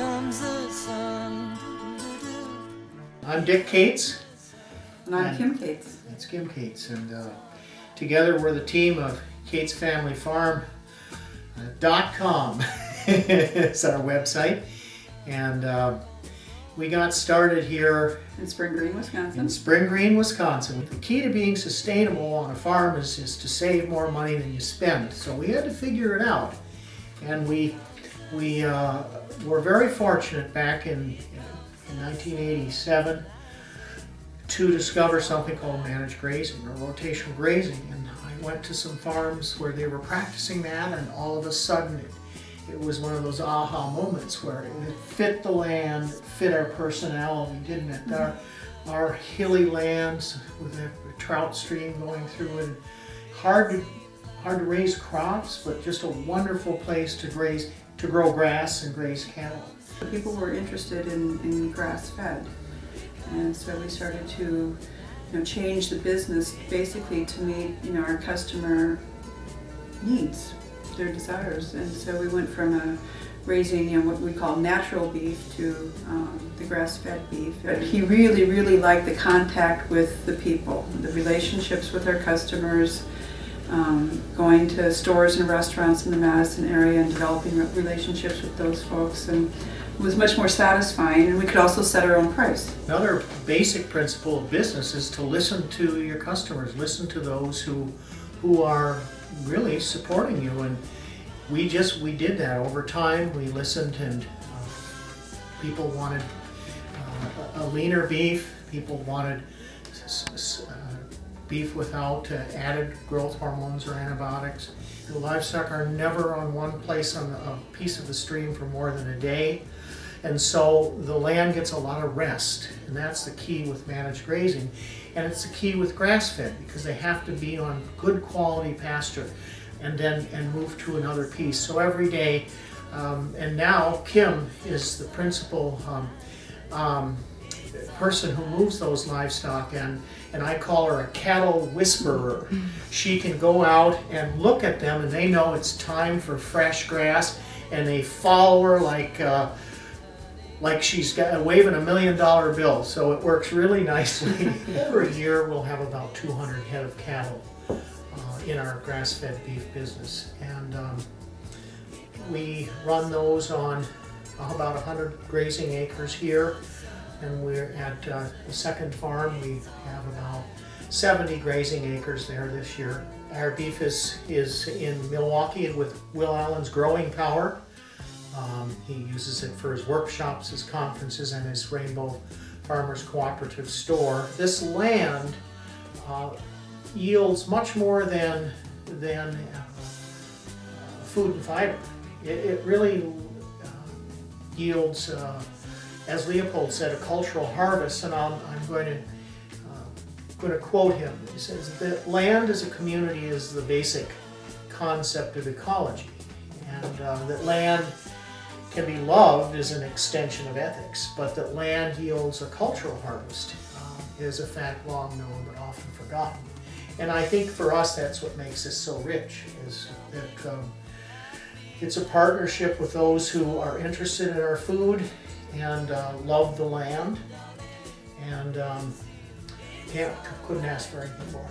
comes the sun. I'm Dick Cates. And I'm Kim Cates. It's Kim Cates, and together we're the team of Cates Family Farm .com is our website, and we got started here In Spring Green, Wisconsin. in Spring Green, Wisconsin. The key to being sustainable on a farm is to save more money than you spend. So we had to figure it out, and we were very fortunate back in 1987 to discover something called managed grazing or rotational grazing. And I went to some farms where they were practicing that, and all of a sudden it was one of those aha moments where it fit the land, it fit our personality, didn't it? Our hilly lands with a trout stream going through it, hard to raise crops, but just a wonderful place to grow grass and graze cattle. People were interested in grass-fed, and so we started to change the business basically to meet our customer needs, their desires. And so we went from raising what we call natural beef to the grass-fed beef. But he really liked the contact with the people, the relationships with our customers, going to stores and restaurants in the Madison area and developing relationships with those folks, and it was much more satisfying, and we could also set our own price. Another basic principle of business is to listen to your customers, listen to those who are really supporting you, and we did that over time. We listened, and people wanted a leaner beef, people wanted beef without added growth hormones or antibiotics. The livestock are never on one place on a piece of the stream for more than a day, and so the land gets a lot of rest, and that's the key with managed grazing. And it's the key with grass-fed, because they have to be on good quality pasture and move to another piece. So every day, and now Kim is the principal person who moves those livestock, and I call her a cattle whisperer. She can go out and look at them, and they know it's time for fresh grass, and they follow her like she's waving $1 million bill. So it works really nicely. Over a year, we'll have about 200 head of cattle in our grass-fed beef business, and we run those on about 100 grazing acres here. And we're at the second farm. We have about 70 grazing acres there this year. Our beef is in Milwaukee with Will Allen's Growing Power. He uses it for his workshops, his conferences, and his Rainbow Farmers Cooperative store. This land yields much more than food and fiber. It really yields, as Leopold said, a cultural harvest, and I'm going to quote him. He says that land as a community is the basic concept of ecology, and that land can be loved as an extension of ethics, but that land yields a cultural harvest is a fact long known but often forgotten. And I think for us that's what makes this so rich, is that it's a partnership with those who are interested in our food and love the land, and couldn't ask for anything more.